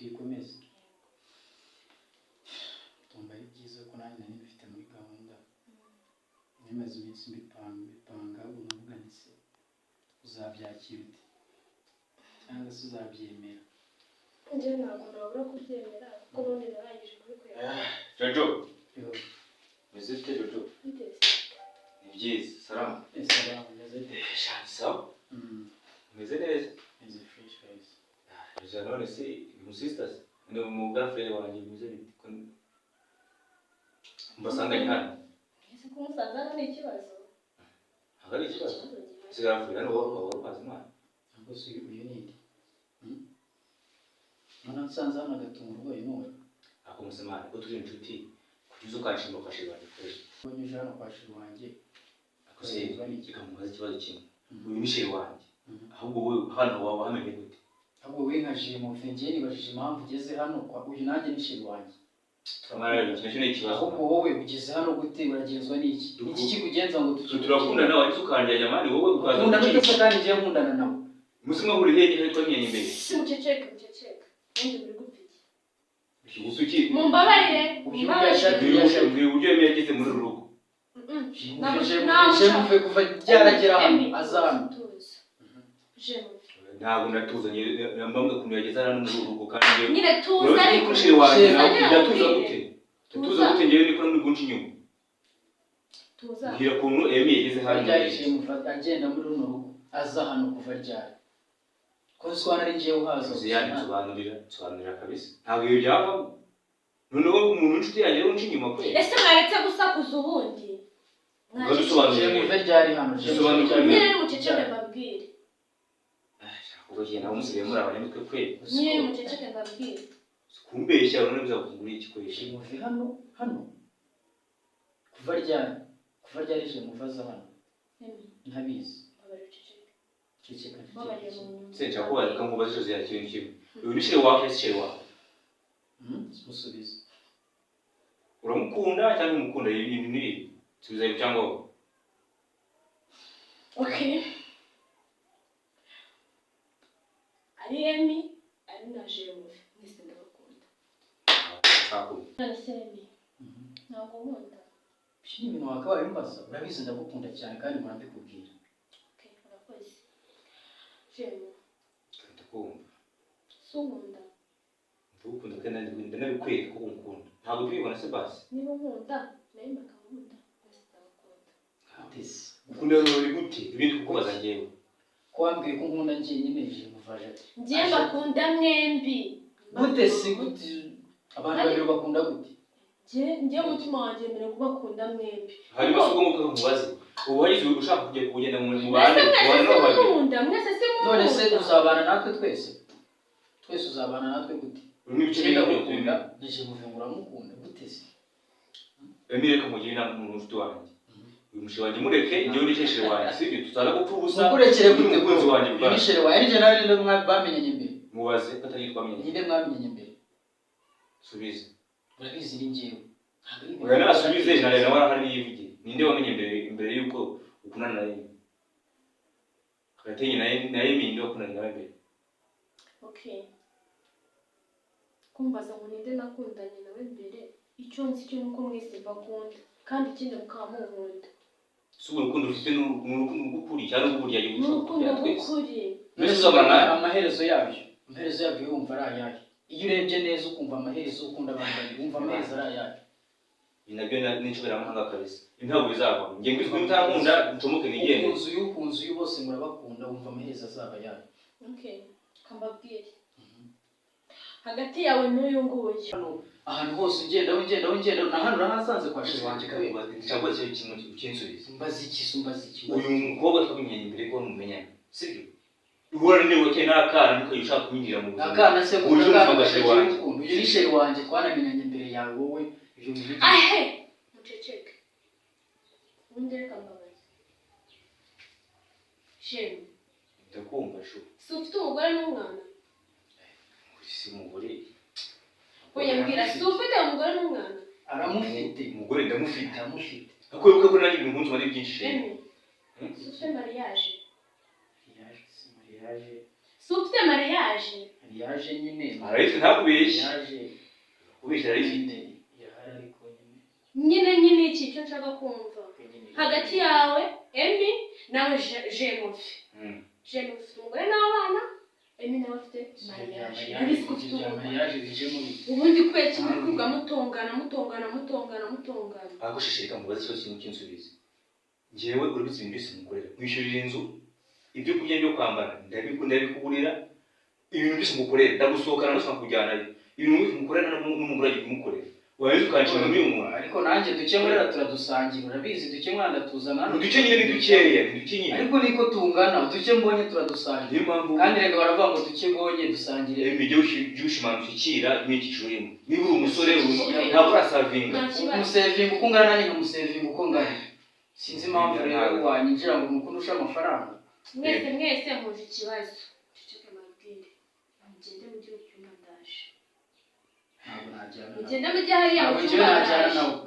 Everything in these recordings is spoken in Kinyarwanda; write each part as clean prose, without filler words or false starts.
tuyikomeze tumba ari byiza ko nanjye nari bifite muri gahunda nimaze iminsi mbipanga unavuganise uzabyakira ute cyangwa se uzabyemera njye ntabwo nabura kubyemera kuko ubundi narangije kubikorera Jojo meze ute Jojo ni byiza salama salamu meze ute sawa meze neza meze fresh guys Jojo none se mu sisters no mu girlfriend wanjye meze bite mbasanganye hano ese ko musaza ni ikibazo hari ikibazo girlfriend hano wowe kwazi mwana ntabwo se uyu ni ndi none nsanze hano agatunga urwaye none ako musemana ko turi inshuti kugize ukashimba ukashibana fresh ubonye hano kwashira wanjye akose ikamubaza ikibazo kimwe uyu ni sheri wanjye ahubwo wowe hano waba hamenye gute ahubwo we nkajiye mu fengeni nibajije impamvu ugeze hano kwa uyu nanjye ni sheri wanjye Tamara ikintu ni ikibazo ahubwo wowe ugeze hano gute uragenzwa n'iki iki kikugenza ngo turakundana nawe tukanje jamani wowe ukaza ukundana n'utse kandi ngiye nkundana nawe musimwe buri hehe hitwa nyenye mbere muceceka nje buri gupiki usuki mumbabarire muri uburyo yageze muri rugo jemuve kuva byaragera hano azana ntabwo natuzanye nambambwe kuntu yageze hano muri rugo kandi nyine tuza ariko kushire waje ndatuza gute tuza gute ngewe niko muri kunci nyuma tuza ngira kuntu emi yageze hano byarije mufata agenda muri runo rugo aza hano kuva ryari ko swana ari ngiye uhaza yani sobanurira kabisa ntabwo iyo byava noneho umuntu inshuti yanjye rero unci nyuma kwe ese mwaretse gusakuza ubundi mwadusobanurira jemuve ryari hano nyine muceceke mbabwire ugiye nawe umusigaye muri abanyamitwe kwe nyine muceceke mbabwire kumbeshya none bizakugura igikoresho jemuve hano kuva ryari jemuve aza hano ntabizi Sencha kuba kangubaza cyo yakiri kimwe. Uyu ni sheri wawe sheri wawe. Musubize. Uramukunda cyangwa umukunda ibintu niri? Subiza cyangwa wowe. Okay. Ari Emi, ari na Jemuve, mwese ndabakunda. Sako. Nani Emi? Ntabwo nkunda. Bishimye ibintu wakabaye mbaza, urabizi ndagukunda cyane kandi murambikubwira. Okay, urakoze. Jemu. Ndakumva. Sumunda. Ndagukunda kandi ndabikwereka ko unkunda. Ntabwo twibona se basi. Niba nkunda, nayo makankunda. Mwese ndabakunda. Atese. Ukunda rero gute? Ibindi kukubaza ngewe. Ko wambwiye ko nkunda ngiye nyine Jemuve ati. Ngiye mbakunda mwembi. Gute si gute abantu babiri bakunda gute? Ngiye umutima wanjye mbere kubakunda mwembi. Hari basugo muko mubaze. Ubu hayize ushaka kugenda mu bana nkunda mwese si mu none se uzabana natwe twese uzabana natwe gute uri mu bice gukunda Jemuve muramukunda gute se Emile kamugire inama mu nshuti wanjye uyu mushi wanjye mureke ngiye ndisheshe wanjye sibyo tuzana gupfa ubusa mukurekere gute kunzi wanjye bwa nishere wa ari general ndo mwamenyanye mbere mubaze katari twamenyanye nyinde mwamenyanye mbere subize urabizi ni ngiye oya nasubize narena warahari yivugiye ninde wamenye imbere yuko ukunana naye katenye naye minde wakunana nawe mbere okay kumbaza ngo ninde nakundanye nawe mbere icyo nzi cyo nuko mwese bakunda kandi ikindi mukamunkunda subu urukundo rufite n'urukundo rw'ukuri cyangwa rw'uburya y'ubucuti n'urukundo rw'ukuri mbese uzabana amaherezo yabyo yumva ari ayahe iyo urebye neza ukumva amaherezo ukunda abantu wumva amaherezo ari ayahe binabyo n'inshobera amahanga kabisa ntabwo bizava ngiye ngizwe mutankunda ncomoke nigende ukunzu bose murabakunda wumva amaherezo azaba ayahe okay kambabwire hagati yawe n'uyu nguyu ahantu hose ugenda na hano urahasanze kwa sheri wanjye cyangwa se ikintu cy'insubizo mbaza iki uyu mukobwa twamenyanye imbere ko mumenyanye sibyo ubona niwe cyane n'akana niko yushaka kunyinjira mu buzima akana se mu wanjye uyu ni sheri wanjye twanamenyanye imbere yawe wowe ibyo bintu ahe muceceke undi reka mbabaze sheri ndakumva sho si ufite umugore n'umwana si umugore oya mbwira si ufite umugore n'umwana aramufite umugore ndamufite aramufite ko nari ibintu ari byinshi si ufite mariage mariage si ufite mariage yaje nyine arayifite ntakubeshye yaje kubeshya arayifite yahari ariko nyine iki icyo nshaka kumva hagati yawe Emi nawe Jemufi Jemufi umugore n'abana Emi nawe afite mariage mariage bije muri ubundi kweki mukubwa mutongana agushishika mubaze cyo kintu cy'insubizo ngewe urubitse ibintu byose mukorera mwishyurira inzu ibyo kurya byo kwambara ndabikugurira ibintu byose mukorera ndagusohokana no kujyana ibintu byose mukorera n'umugore agiye kumukorera waje ukanshima muri umuntu ariko nanjye dukemurira turadusangira urabizi dukemura ndatuzana duke nyine bidukeya duke nyine ariko niko tungana duke mbonye turadusangira kandi rega baravuga ngo duke mbonye dusangire ibyo byushimana ukikira n'ikicurimo niba uri umusore ntabwo urasavinga umusevinga uko ungana nanjye nkamusevinga uko ngana sinzi impamvu rero wanyinjira ngo nuko usha amafaranga mwese muje ikibazo cyo mabwire mugende mu gihugu cy'umandaje ntabwo najyana mugende mu gihe hariya mu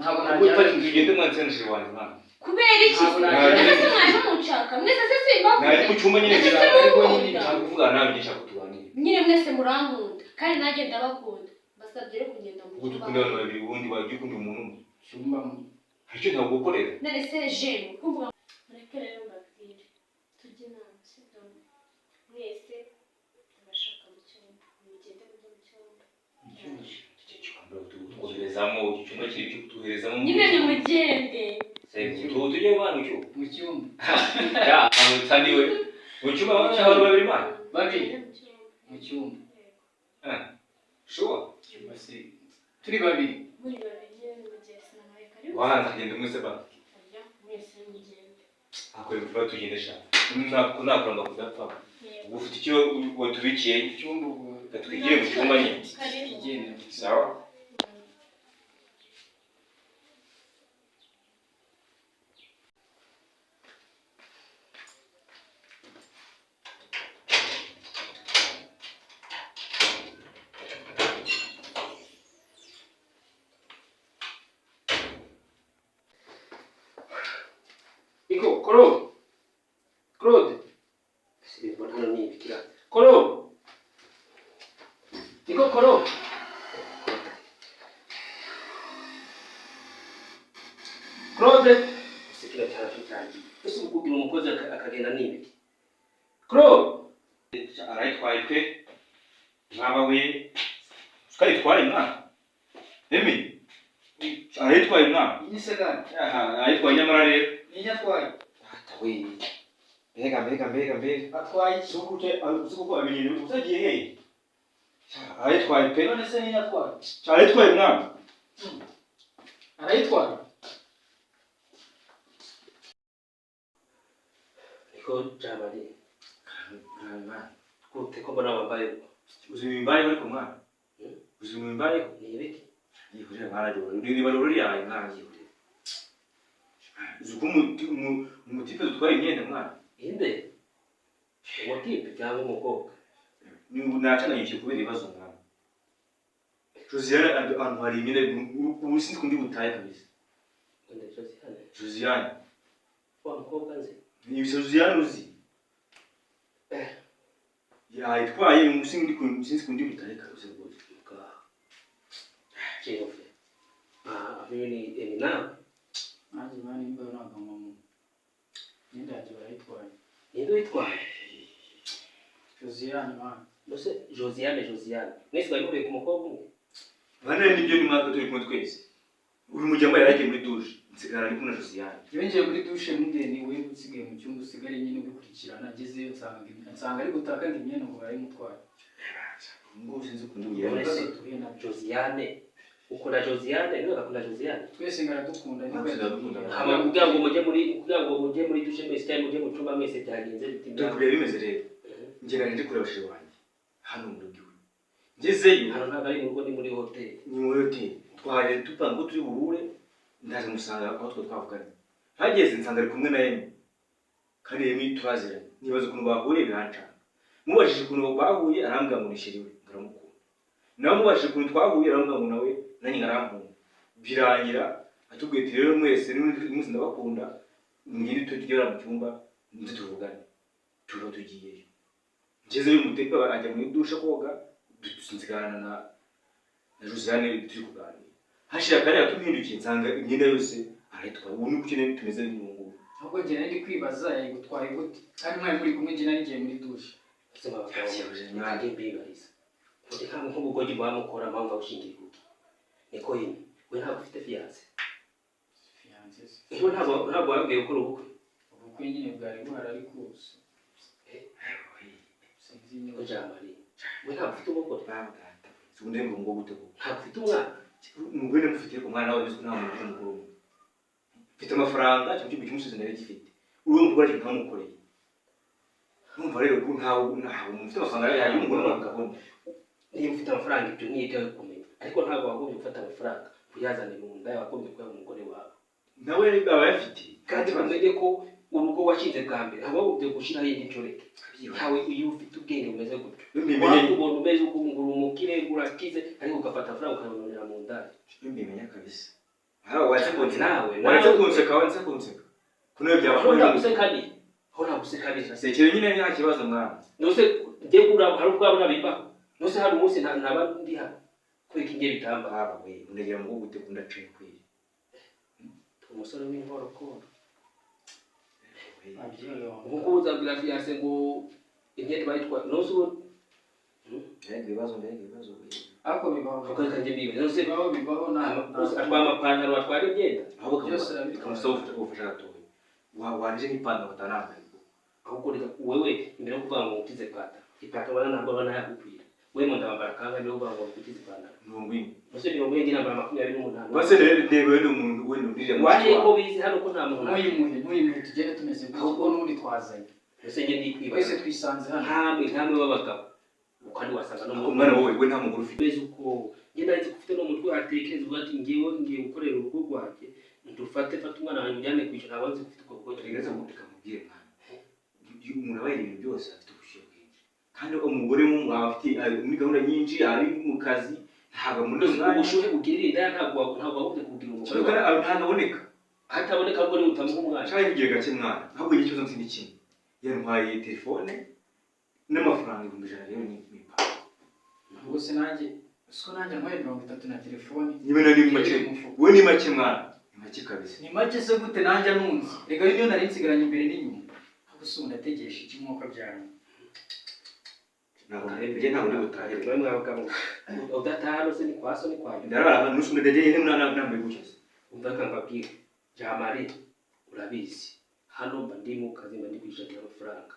ntabwo najyana tugende mwansenje wanjye mwana kubera iki mwese mwaje munshaka mwese se simba nari mu cyumba nyine ariko nyine ntabwo uvuga nawe nshaka kutubanira nyine mwese murankunda kandi nanjye ndabakunda basabye rero kugenda mu cyumba dukunda abantu babiri ubundi wagiye ukunda umuntu cyumba icyo ntabwo ukorera none se jemu kumvuga mureke rero mbabwire tujye inama sibyo mwese abashaka mu cyumba mugende mujye mu cyumba tukoherezamo icyumba kiri cyo kutuherezamo nyine ni mugende tujye abantu mu cyumba ya amutaniwe mu cyumba abantu babiri mana babiri mu cyumba sure cyumba se turi babiri muri babiri mugende sinamaye karibu wahanza kugenda mwese ba mwese mugende akore kuba tugendesha nakuranga kudapfa ufite icyo watubikiye icyumba ubwo gatwigire mu cyumba nyine igenda sawa Iko, Claude. Sibwo hano ni ibikira. Koro. Iko Koro. Claude. Sikira cyafitanye. Ese ukubwira umukozi akagenda n'ibiki. Claude. arayitwaye pe mwaba we twayitwaye mwana Emi arayitwaye mwana Ni segani. arayitwaye nyamara rero Ni nyatwaye. Atawe. Mbega. Atwaye. suko amenyere utagiye he arayitwaye pe None se ni nyatwaye. arayitwaye mwana Arayitwaye. Niko jamari. Kute ko mbona wambaye uzimimbaye ariko mwana uzimimbaye ni ibiki. yihurira mwana rero ni barori yawe mwana yihurira umutipe dutwaye imyenda mwana Inde. Umutipe cyangwa umukobwa. ni nacananyije kubera ibibazo mwana Josiane ahantu hari imyenda ubu sinzi kundi butaye kabisa Inde Josiane. Josiane Wa mukobwa nzi. ni Josiane uzi yitwaye umusingi sinzi kundi butaye kabisa rwose Cheofe. Mimi ni Emina. Nanjye bani imba urangamamu. Ninde yaje barayitwaye. Nindo itwaye. Josiane man. Bose Josiane. Mwese bari muri ku mukobwa umwe. bane nibyo ni mwaka turi kumwe twese uri mujyamba yaragiye muri douche nsigara ari kumwe na Josiane Yongeye muri douche mudeni we usigaye mu cyumba usigare nyine ubikurikirana agezeyo nsanga ari gutaka imyenda ngo barayimutwara. ngo sinzi kundi Mwese Josiane. Ukunda Josiane, niwe akunda Josiane. Twese ngaradukunda Hama kugira ngo mujye muri douche mwese cyangwa mujye mu cyumba mwese byagenze biti dore kureba bimeze rero njye nari kureba sheri wanjye hano mu rugo iwe ngezeyo hano ntabwo ari mu rugo ni muri hotel. ni muri hoteli twaje dupanga ko turi buhure ndaje musanga aho twavuganye hageze nsanga ari kumwe na Emi kandi Emi turaziranye nibaza ukuntu bahuye birancana mubajije ukuntu bahuye arambwira ngo ni sheri we ngaramukunda nawe mubajije ukuntu twahuye arambwira ngo nawe nanjye ngarankunda birangira atubwiye ati rero mwese n'umunsi ndabakunda mugende tugera mu cyumba nzi tuvugane tugiyeyo ngezeyo umutepe ajya muri douche koga dusinzigana na Josiane turi kuganira hashira kare atuhindukiye nsanga imyenda yose arayitwara ubu ni kukeneye tumeze nk'ubu ahubwo njye ndi kwibaza yagutwaye gute kandi mwari muri kumwe njye narigiye muri douche ese babakabo nyange mbibariza ndi kama ko bugoji bamukora mpamvu ushingiye kuki niko yini we ntabwo ufite fiance iyo ntabwo wabwiye gukora ubukwe nyine bwari buhari ariko sinzi niba jamari we ntabwo ufite ubukwe bamugata sunde ngo gute ko ntabwo ufite umwana umugore mufite ku mwana wawe nta muntu mukuru mfite amafaranga cyo cyumusize nawe gifite uwo mugore ntamukoreye numva rero ko ntawe mufite amafaranga yaje umugore bakabona niba ufite amafaranga ibyo niyitaho kumenya ariko ntabwo wagombye gufata amafaranga kuyazanira umuntu wagombye kuba umugore wawe nawe aba yafite kandi bamenye ko urugo washinze bwa mbere ntabwo wagombye gushyiraho indi nshoreke ntawe iyo ufite ubwenge bumeze gutyo wakubona umeze uko nguru umukire urakize ariko ugafata amafaranga ukayononera mu ndani mbimenya kabisa aho waje konti nawe waje kunseka kuno byaba naguseka neza sekere nyine nta kibazo mwana nose ngiye kura hari ubwabo nabibaho nose hari umunsi ntaba ndi hano kweka inge bitamba haba we unegera mu gute kunda cye kwiri umusore w'inkorokoro abyeyo nkuko uzabwira fiance ngo ingende bayitwa nose ubu ibibazo ako bibaho ukajya biba nose bibaho na atwa amapantaro atwara imyenda aho byose bikamusaba gufasha gatoya wanje n'ipantaro batanambaye ahubwo reka wewe imbere yo kuvuga ngo utize pata ipata wana ntabwo bana yagukwira wewe mu ndabambara kanga mbere yo kuvuga ngo utize pata n'ubwini nose bino ngwe ngira mbara 28 bose rero wende umuntu wende ndije waje ko bizi hano ko nta muntu n'uyimuhe tugende tumeze ahubwo n'undi twazanye nose nge ndi kwiba twese twisanze hano ntamwe babagabo kandi wasanga no mu mwana wowe we nta muguru ufite beze uko ngenda nzi ufite no mutwe atekereza ati ngiye gukorera urugo rwanjye ndufate umwana wanjye njyane kwicara abanze ufite uko rugo tegeza mu bikamubwire mwana umuntu abaye ibintu byose afite ubushyuhe bwinshi kandi umugore mu afite muri gahunda nyinshi ari mu kazi ntabwo muri ubushuhe bugirira ntabwo wabuje kugira umugore ntaboneka hataboneka ngo ni utamuha umwana cyangwa igihe gake mwana ahubwo ikibazo nsindi kimwe yantwaye telefone n'amafaranga 100 rero ni ubwo se nanjye ntwaye 30 na telefone niba nari make we ni make mwana ni make kabisa ni make se gute nanjye anunze rega niyo nari nsigaranye imbere n'inyuma ahubwo se ndategesha iki mwuka byaranye ntabwo ndi butahire wewe mwabagabo udataha no se ni kwaso ni kwayo ndarara nusume ndegeye ni mwana nambaye gucyase umva kambabwira jamari urabizi hano mba ndi mu kazi mba ndi kwishakira amafaranga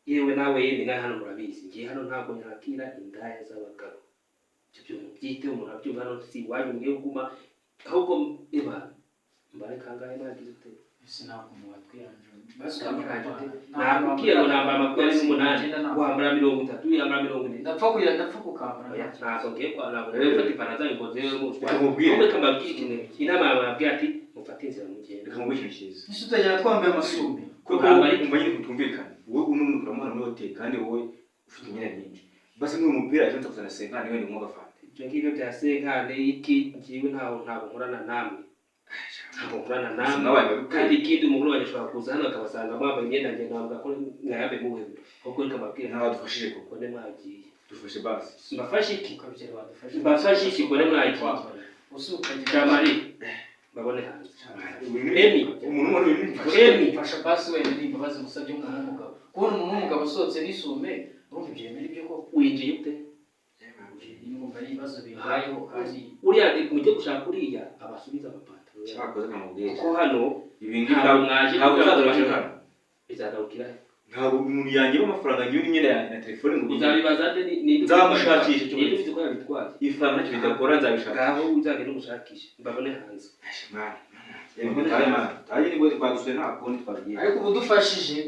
yewe nawe yindi nka hano murabizi ngiye hano ntabwo nyakira indaya z'abagabo cyo byite umuntu abyumva hano si wanyu ngiye guma ahubwo eba mbare kangahe nagize ute ese ntabwo mubatwiyanje nakubwiye ngo nambara 28 wambara 30 yambara 40 ndapfa kukambara ntabwo ngiye kwa ntabwo ufata ipantaro zanyu ngo zewe mu ubwo kambabwira ikintu inama yababwiye ati mufate inzira mugende kamubwira cyiza ese utajya twambaye amasumbi kuko umanye kutumvikana wowe umuntu uramwana muri hotel kandi wowe ufite imyenda myinshi basi n'uyu mupira aje nzakuzana senkani we ni mu gafante ibyo ngibyo bya senkani iki ngiwe ntabwo nkorana namwe ntabwo nkorana namwe kandi ikindi umugore wanjye ashobora kuza hano akabasanga mwambaye imyenda njye ntabwo ko mwayambaye muwe kuko reka mbabwire n'abadufashije kuko ne mwagiye dufashe basi mbafashe iki ukabigera badufashe mbafashe iki ngo ne mwagiye usukagira jamari babone hanze emi umuntu wari emi fasha basi wenda ni imbabazi musabye umuntu w'umugabo kubona umuntu w'umugabo asohotse n'isume urumva ibyemera ibyo ko winjiye ute nimba ari ibibazo bihayeho kandi uriya mujye gushaka uriya abasubiza amapantaro cyakoze kamubwira kuko hano ibi ngibi ntabwo mwaje ntabwo uzadufasha hano bizagarukira ntabwo umuntu yanjye amafaranga ngiye n'imyenda yanjye na telefone ngo uzabibaza ni nzamushakisha cyo ufite ko yabitwaye ifaranga cyo bidakora nzabishaka ngaho uzagenda umushakisha mbabone hanze mwana tayi ni bwo twaguswe nta kundi twagiye ariko ubudufashije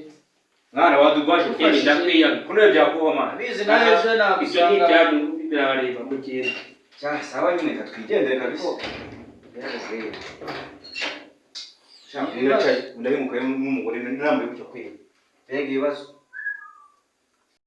mwana wadugwaje ufite ndakwiya kuno byakuba mwana abizi naje ibyo ni nabisanga ibyanyu birabareba mugenda cya sawa nyine katwigendere kabisa ndabimukaye n'umugore nambaye gutyo kwiba mbega ibibazo